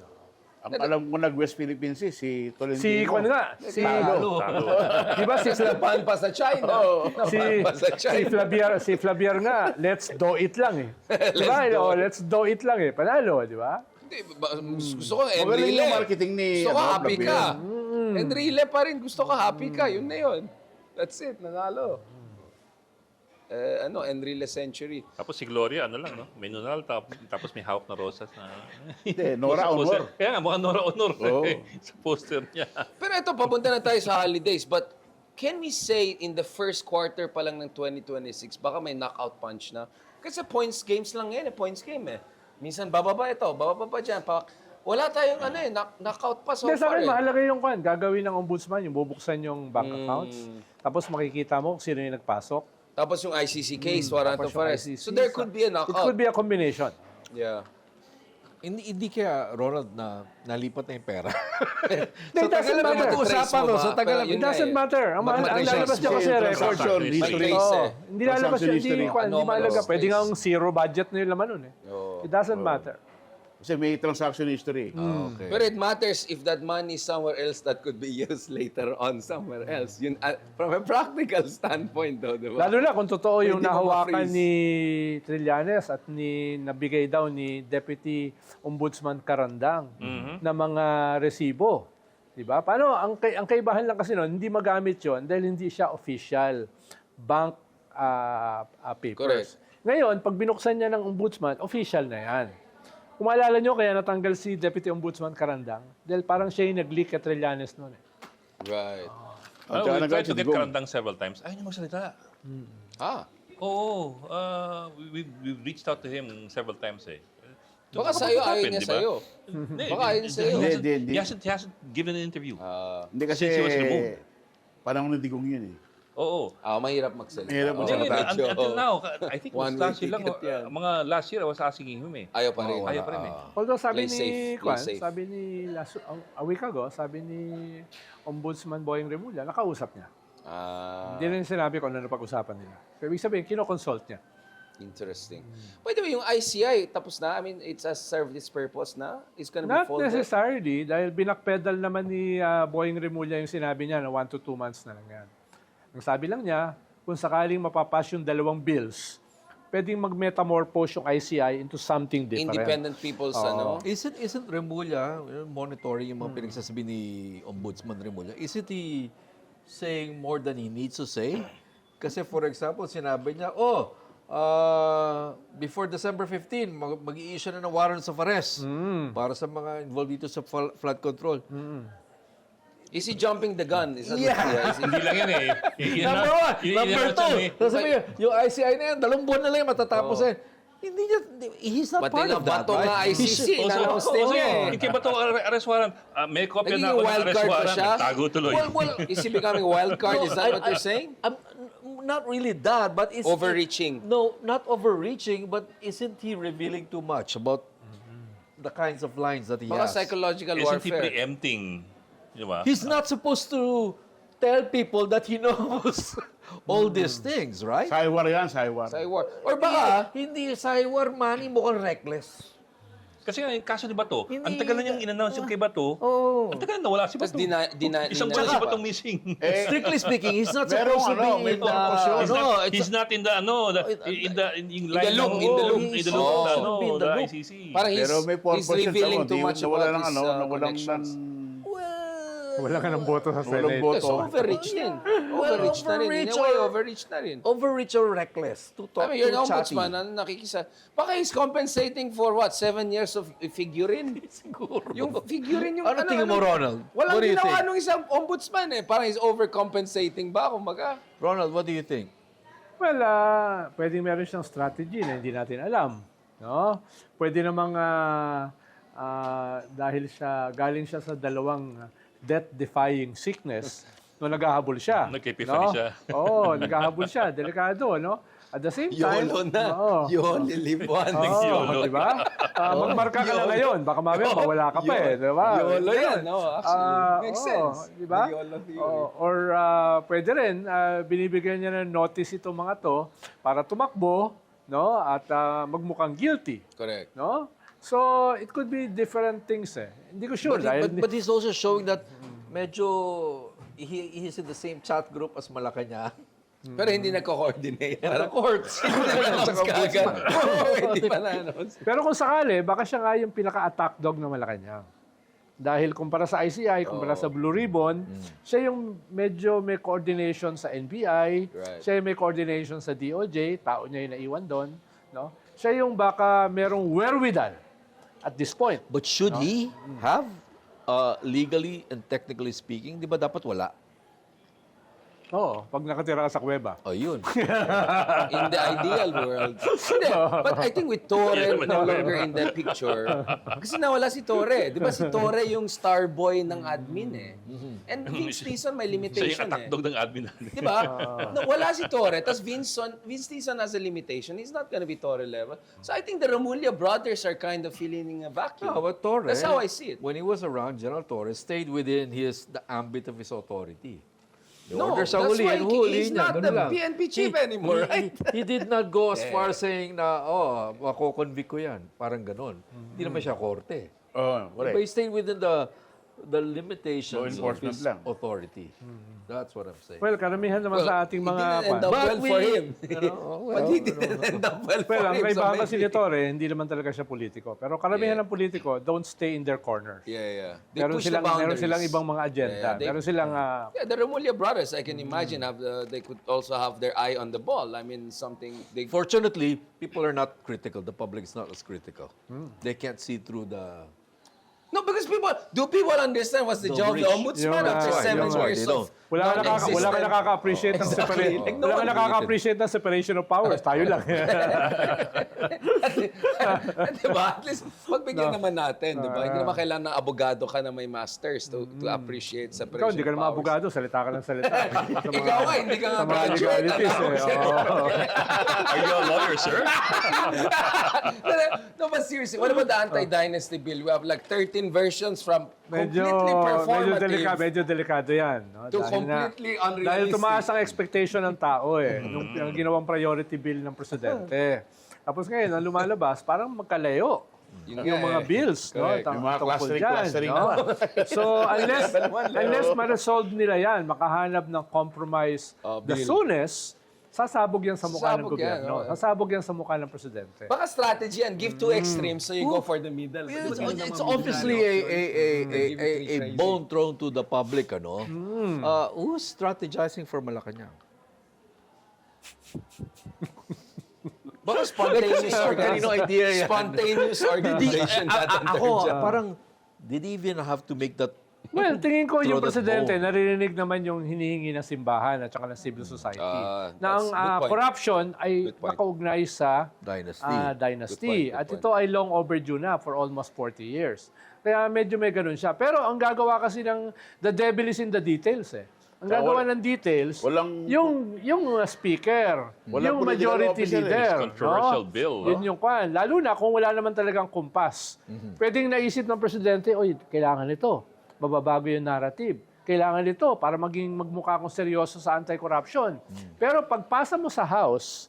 Ang alam ko nag-West Philippines si Tolentino. Si Kwan nga, si Talo. di ba si Laban pa sa China. si Flavier nga, let's do it lang eh. Di ba? Let's do it lang eh. Panalo, di ba? Hindi, gusto ko, Magaling Enrile. yung marketing ni Gusto ko happy Flavier. ka. Enrile pa rin. Gusto ko happy ka. Yun na yun. That's it. Nanalo. Enrile Century. Tapos si Gloria, ano lang, no? May nunal, tapos may hawak na rosas na... Hindi, Nora Sa poster. Honor. Kaya nga, mukhang Nora Honor Oo. sa poster niya. Pero ito, papunta na tayo sa holidays. But can we say in the first quarter pa lang ng 2026, baka may knockout punch na? Kasi points games lang yan, points game eh. Minsan bababa ito, bababa pa dyan. Wala tayong knockout pa so Hindi, sa far akin, eh. mahalaga yung kwan. Gagawin ng ombudsman, yung bubuksan yung bank accounts. Tapos makikita mo kung sino yung nagpasok. Tapos yung ICC case, warrant of Tapos yung arrest. ICC. So there could be a It knockout. could be a combination. Yeah. Hindi kaya, Ronald, na nalipat na yung pera. It doesn't tagal na matter. pag-usapan, no? Sa tagal It doesn't matter. Ang lalabas niya kasi record. Transaction May history. trace eh. Hindi lalabas Transaction yan. history. Hindi mahalaga. Anomalous Pwede case. nga zero budget na yung laman nun eh. It doesn't matter. Kasi may transaction history. Okay. But it matters if that money is somewhere else that could be used later on somewhere else. Yun, from a practical standpoint though, di ba? Lalo na kung totoo yung Pwede mo nahawakan ma-freeze. ni Trillanes at nabigay daw ni Deputy Ombudsman Karandang na mga resibo. Diba? Paano? Ang kaibahan lang kasi noon, hindi magamit yon dahil hindi siya official bank papers. Ngayon, pag binuksan niya ng ombudsman, official na yan. Kung maalala nyo, kaya natanggal si Deputy Ombudsman Karandang dahil parang siya yung nag-leak kay Trillanes noon eh. Right. At we saka tried to nag-ayos get Digong. Karandang several times. Ayaw niya magsalita. Oo. We've reached out to him several times eh. Baka What sa'yo, ayaw happened, niya di ba? sa'yo. Hindi, Baka ayaw niya sa'yo. Hindi. He hasn't given an interview. Hindi kasi Since he was removed. panahon ng Digong yun eh. Oo. Mahirap magsalita. Mahirap Hindi, magsalita. until now, I think One last way year lang, ticket yan. mga last year, I was asking him eh. Ayaw pa rin. Ayaw pa rin eh. Although sabi Play ni safe, play Kwan, safe. sabi ni a week ago, sabi ni Ombudsman Boyeng Remulla, nakausap niya. Hindi rin sinabi kung ano pag-usapan nila. So, ibig sabihin, kinoconsult niya. Interesting. By the way, yung ICI, tapos na? I mean, it's a served its purpose na? It's gonna be Not folded? necessarily, dahil binakpedal naman ni Boyeng Remulla yung sinabi niya na 1 to 2 months na lang yan. Ang sabi lang niya, kung sakaling mapapass yung dalawang bills, pwedeng mag-metamorphose yung ICI into something different. Independent people's, Isn't Remulla monitoring yung mga pinagsasabi ni Ombudsman Remulla? Isn't he saying more than he needs to say? Kasi for example, sinabi niya, before December 15, mag-i-issue na ng warrants of arrest para sa mga involved dito sa flood control. Is he jumping the gun? Is that Yeah. is he- Hindi lang yan eh. Number one. Number two. Sabi niya, yung ICI na yan, 2 buwan na lang yan, matatapos yan. Hindi niya, he's not Pati part nga of that, bato right? nga ICC, Also, na-announce din niya eh. yung kay Bato arrest warrant, may kopya Naging na ako ng wild arrest card pa warrant, siya? nagtago tuloy. Is he becoming wild card? Is that what you're saying? Not really that, but it's... Overreaching. No, not overreaching, but isn't he revealing too much about the kinds of lines that he Baka has? psychological Isn't he warfare. preempting? Di ba? He's not supposed to tell people that he knows all these things, right? Saywar yan, saywar. Sa war. Or baka, Hindi, Saywar Manny mukhang reckless. Kasi nga, yung kaso ni Bato, ang Hindi- tagal na niyang in-announce yung kay Bato, Oh. ang tagal na nawala si tapos Bato. Isang buwan si Batong missing. Strictly speaking, he's not merong supposed to ano, be may in purpose yun. He's not, it's he's not in the, in line the loop, ng- in the loop. in the loop Oh. ng, Be in the the loop. ICC. parang Pero may he's purpose yun. revealing Tama, too di- much nawala about ng his nawalang connections. Wala ka ng boto sa Walang Senate. boto. So, overreach din. Overreach na rin. In a way, overreach na rin. overreach or reckless. To talk I mean, you're to an chatty. ombudsman, nakikisa. Baka he's compensating for what? 7 years of figurine? Siguro. Yung figurine yung... Ano tingin mo, Ronald? Walang What do you ginawa think? nung isang ombudsman eh. Parang he's overcompensating ba? Kumbaga. Ronald, what do you think? Well, pwedeng meron siyang strategy na hindi natin alam. No? Pwede namang dahil galing siya sa dalawang death-defying sickness, no, naghahabol siya. Nagka-epiphany siya. Oo, naghahabol siya. Delikado, no? At the same time... YOLO na. Oo. You only live once. Oo, di ba? Magmarka ka na ngayon. Baka mamaya mawala ka pa eh. Di ba? YOLO yan. No, actually. Makes sense. Di ba? YOLO theory. Or pwede rin, binibigyan niya ng notice itong mga to para tumakbo, no? At magmukhang guilty. Correct. No? So, it could be different things eh. Hindi ko sure. dahil But he's also showing that medyo he's in the same chat group as Malacanang. Pero hindi nagko-coordinate. Parang courts. hindi na-announce kaagad. Oo, hindi pa na-announce. Pero kung sakali, baka siya nga yung pinaka-attack dog ng Malacanang. Dahil kumpara sa ICI, kumpara sa Blue Ribbon, siya yung medyo may coordination sa NBI, Right. siya yung may coordination sa DOJ, tao niya yung naiwan doon. No? Siya yung baka merong wherewithal at this point. But should he have, legally and technically speaking, di ba dapat wala? Oo, pag nakatira ka sa kuweba. O yun. In the ideal world. Hindi, but I think with Torre no longer in the picture, kasi nawala si Torre. Di ba si Torre yung star boy ng admin eh. And Vince Tison may Siya yung limitation attack eh. dog ng admin natin. Di ba? Wala si Torre, tapos Vince Tison has a limitation. He's not gonna be Torre level. So I think the Romulia brothers are kind of filling a vacuum. No, but Torres, That's how I see it. when he was around, General Torres stayed within the ambit of his authority. The No, order sa that's huli, why huli he's niya, not ganun the lang. PNP chief anymore, right? He did not go as far saying na, mako-convict ko yan. Parang ganun. Hindi naman siya korte. Oh, But he correct. stayed within the limitations Law of enforcement his lang. authority. That's what I'm saying. Well, karamihan naman sa ating It mga... didn't end up But well for him. well, But he didn't end up well for Well, ang him. so kaibahan maybe- kasi ni Torre, hindi naman talaga siya politiko. Pero karamihan ng politiko don't stay in their corners. Yeah. They Meron push the silang boundaries. ibang mga agenda. Yeah, they- Meron silang... Yeah, the Remulla brothers, I can imagine, they could also have their eye on the ball. I mean, something they Fortunately, people are not critical. The public is not as critical. They can't see through the... No, because people understand what's the Don't job of the reach. ombudsman Yung, after that's 7 right, that's right, years they of don't. Wala ka non-existent. nakaka-appreciate ng Exactly. separation. Like, no Wala ka one nakaka-appreciate ng separation of powers. Tayo lang. Diba? At least, pagbigyan naman natin, diba? Hindi naman kailangan ng abogado ka na may masters to appreciate Ikaw, separation hindi ka of naman powers. abogado. Salita ka ng salita. Ikaw nga, hindi ka nga Sa mga graduate. legalities eh. Oo. Are you a lawyer, sir? No, but seriously, what about the anti-dynasty bill? We have like 13 versions from Medyo completely performative delikado yan. No? to Dahil completely unrealistic. Dahil tumaas ang expectation ng tao eh, nung yung ginawang priority bill ng presidente. Tapos ngayon, ang lumalabas, parang magkalayo. Yun Yung nga mga eh. bills, no? Correct. Yung mga Tungkol clustering dyan, no? So, unless Dalawa. ma-resolve nila yan, makahanap ng compromise the bill. soonest, sasabog yan sa mukha ng Sasabog yan, gobyerno. oo. Sasabog yan sa mukha ng presidente. Baka strategy yan. Give two extremes so you go for the middle. It's obviously a bone thrown to the public, ano? Who's strategizing for Malacanang? Baka spontaneous Kanino idea yan? Spontaneous organization. Ako, parang, did he even have to make that? Well, tingin ko Throw yung that presidente, ball. naririnig naman yung hinihingi ng simbahan at saka ng civil society. Na ang that's good point. corruption ay Good point. nakaugnay sa Dynasty. dynasty. Good point, good At point. ito ay long overdue na for almost 40 years. Kaya medyo may ganun siya. Pero ang gagawa kasi ng the devil is in the details eh. Ang gagawa ng details, yung speaker, Walang yung political majority officer eh. leader. Controversial bill, no? Yun yung kwan. Lalo na kung wala naman talagang kumpas. Pwedeng naisip ng presidente, oy, kailangan ito. Mababago yung narrative. Kailangan ito para magmukha akong seryoso sa anti-corruption. Pero pagpasa mo sa House,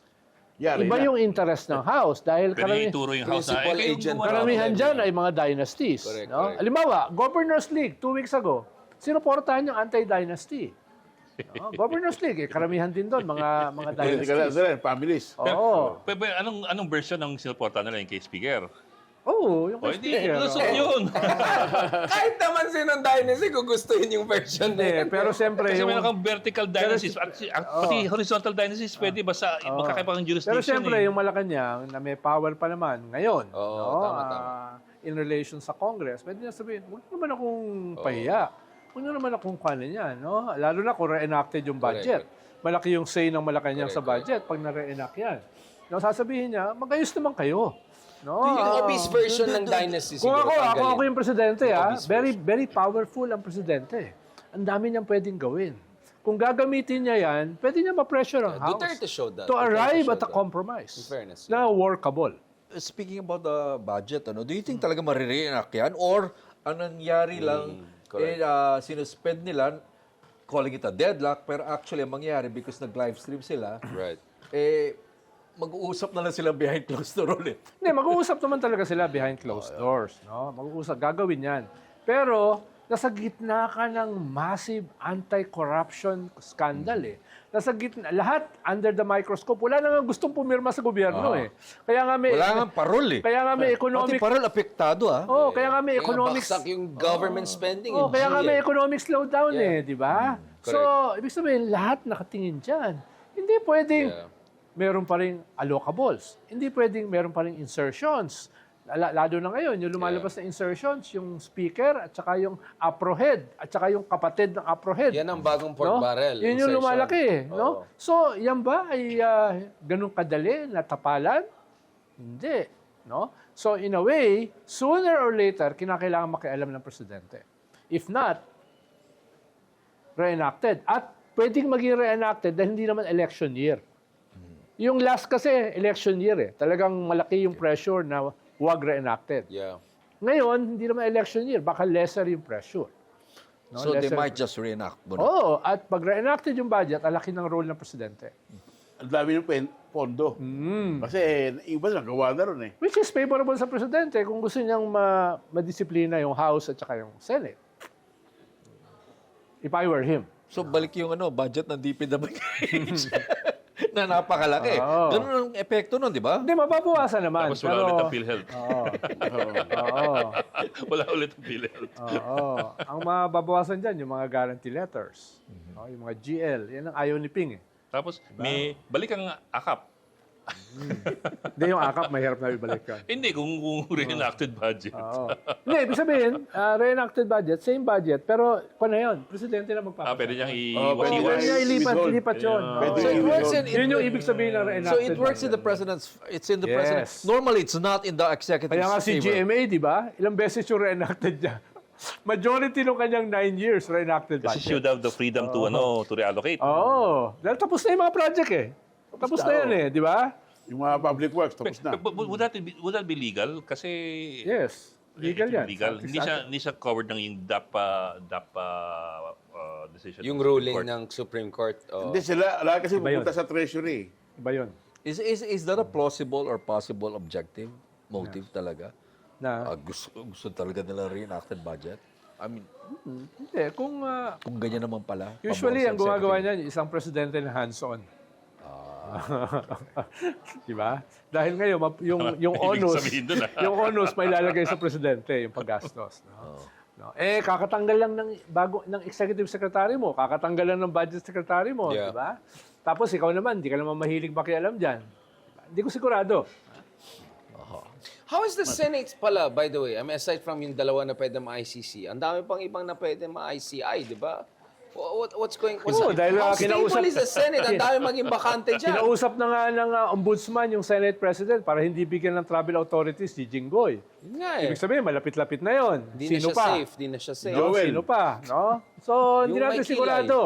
Yari iba na. yung interest ng House. Dahil Pwede ituro yung house na, Principal kayo agent. gumawa. karamihan dyan ay mga dynasties. Correct, no? correct. Halimbawa, Governors League, 2 weeks ago, sinuportahan yung anti-dynasty. No? Governors League, karamihan din doon, mga Political dynasties. sila, families. Oo. Pero anong version ng sinuporta nila yung kay Speaker? Oo, yung O, kay hindi, Speaker. lusot oo. yun. Kahit naman sinong dynasty, gugustuhin yung version na Hindi, yan. pero siyempre, Kasi yung... meron kang vertical dynasties. At pati horizontal dynasties, pwede basta magkakaiba ng jurisdiction. Pero siyempre, eh. yung Malacanang, na may power pa naman ngayon, Oo, no? tama, tama. In relation sa Congress, pwede niya sabihin, huwag naman akong pahiya. Huwag niyo naman akong kanin yan. No? Lalo na kung re-enacted yung budget. Malaki yung say ng Malacanang sa budget pag na-re-enact yan. No, sasabihin niya, magayos naman kayo. No? Yung obese version ng dynasty Kung siguro. ako yung presidente, obvious very very powerful ang presidente. Ang dami niyang pwedeng gawin. Kung gagamitin niya yan, pwede niya ma-pressure ang House Duterte showed that. to Duterte arrive showed at a that. compromise In fairness. na workable. Speaking about the budget, do you think talaga maririnak yan? Or ang nangyari lang, sinuspend nila, calling it a deadlock, pero actually ang mangyari because nag-livestream sila, Right. mag-uusap na lang sila behind closed door ulit. Hindi, mag-uusap naman talaga sila behind closed doors. No? Mag-uusap, gagawin yan. Pero, nasa gitna ka ng massive anti-corruption scandal eh. Nasa gitna, lahat under the microscope. Wala na nga gustong pumirma sa gobyerno eh. Kaya nga may... Wala nga parol eh. Kaya nga may Pati economic... parol apektado Oh, kaya nga may Kaya economics... baksak yung government spending. Oh, yung kaya nga G, may eh. economic slowdown eh, di ba? So, ibig sabihin, lahat nakatingin dyan. Hindi pwedeng meron pa rin allocables. Hindi pwedeng meron pa rin insertions. Lalo na ngayon, yung lumalabas na insertions, yung speaker, at saka yung APROHED, at saka yung kapatid ng APROHED. Yan ang bagong pork no? barrel. Yun yung insertion. lumalaki eh, Oo. no? So, yan ba ay ganun kadali na tapalan? Hindi, no? So, in a way, sooner or later, kinakailangan makialam ng presidente. If not, reenacted. At pwedeng maging reenacted dahil hindi naman election year. Yung last kasi, election year eh. Talagang malaki yung pressure na huwag reenacted. Yeah. Ngayon, hindi naman election year. Baka lesser yung pressure. No? So they Lesser- might just reenact. Oo, at pag re-enacted yung budget, ang laki ng role ng presidente. Ang dami ng pondo. Kasi iba nagawa na ron eh. Which is favorable sa presidente kung gusto niyang madisiplina yung House at saka yung Senate. If I were him. So balik yung budget ng DPWH na napakalaki. Oo. Ganun ang epekto nun, di ba? Hindi, mababawasan naman. Tapos wala ulit ang PhilHealth. Oo. Wala ulit ang PhilHealth. Oo. Ang mababawasan dyan, yung mga guarantee letters. No, yung mga GL. Yan ang ayaw ni Ping eh. Tapos may balik ang akap. Hindi, yung akap, mahirap na ibalik yan. Hindi, kung reenacted budget. Oo. Hindi, ibig sabihin, reenacted budget, same budget, pero kung na yun, presidente na magpapasya. Pwede niyang pwede Pwede niya Withhold. ilipat yun. Pwede So it i-withhold. works in Yun yung ibig sabihin ng So reenacted it works in the budget. president's, it's in the Yes. president. Normally, it's not in the executive Kaya nga si favor. GMA, di ba? Ilang beses yung reenacted niya. Majority nung kanyang 9 years reenacted Kasi budget. should have the freedom to reallocate. Oo. Dahil tapos na yung mga project eh. Tapos na yan eh, di ba? Yung mga public works, tapos na. But would that be legal? Kasi Yes. Legal yan. legal. Hindi siya covered ng yung DAPA decision. Yung ng Supreme ruling Court. ng Supreme Court. Oh. Hindi sila, lahat kasi Iba yun. pupunta sa treasury. Iba yun. Is that a plausible or possible objective, motive talaga? Na, Gusto talaga nila reenacted budget? I mean, hindi. Kung, kung ganyan naman pala. usually, pabor sa ang gumagawa executive. niyan, isang presidente na hands-on. Di ba? Dahil ngayon, yung Ibig onus, sabihin dun, yung onus may lalagay sa presidente, yung paggastos. No? No? Kakatanggal lang ng executive secretary mo, kakatanggal lang ng budget secretary mo, Yeah. di ba? Tapos ikaw naman, hindi ka naman mahilig makialam dyan. Hindi ko sigurado. How is the Senate pala, by the way? I mean, aside from yung dalawa na pwede ma-ICC, ang dami pang ibang na pwede ma-ICI, di ba? What's going on? Oo, dahil How kinausap- stable is the Senate? Ang dami maging bakante dyan. Kinausap na nga ng ombudsman yung Senate President para hindi bigyan ng travel authorities si Jinggoy. Yun nga eh. Ibig sabihin, malapit-lapit na yon. Di na Sino siya pa? safe. Di na siya safe. No? Joel. Sino pa? No? So, hindi Yung natin may kilay. sigurado.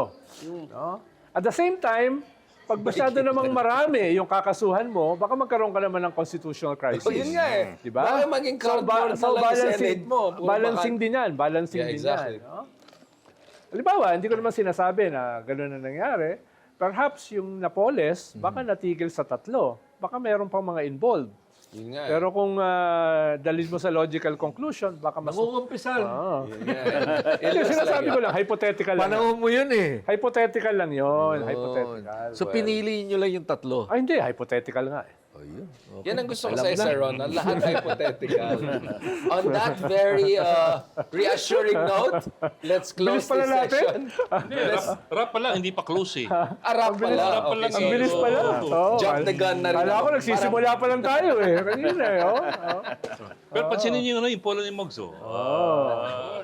No? At the same time, pag masyado namang marami yung kakasuhan mo, baka magkaroon ka naman ng constitutional crisis. Oh, yun nga eh. Diba? Baka maging cardboard na lang yung Senate mo. Puro balancing din yan. Balancing Yeah, din exactly. yan. No? Halimbawa, hindi ko naman sinasabi na gano'n na nangyari. Perhaps yung Napoles, baka natigil sa 3. Baka meron pang mga involved. Yun nga eh. Pero kung dalhin mo sa logical conclusion, baka mas... Nangungumpisal. Oo. Yun nga eh. It Hindi, looks sinasabi like ko lang, hypothetical lang. Panahon mo yun eh. Hypothetical lang yun. Hypothetical. So pinili nyo lang yung 3. Ay, hindi. Hypothetical nga eh. Ayun. Yan ang gusto ko sa Sir Ronald. Lahat hypothetical. On that very reassuring note, let's close Bilis pala this natin. session. Hindi, rap pa lang, hindi pa close eh. Arap pala. Arap pa Okay, lang sige. Ang bilis pala. Oo. Jump the gun na rin Kala ako. ko nagsisimula pa lang tayo eh. Kanina eh. Oh. Pero pansinin niyo na yung polo ni Mogs. Oh.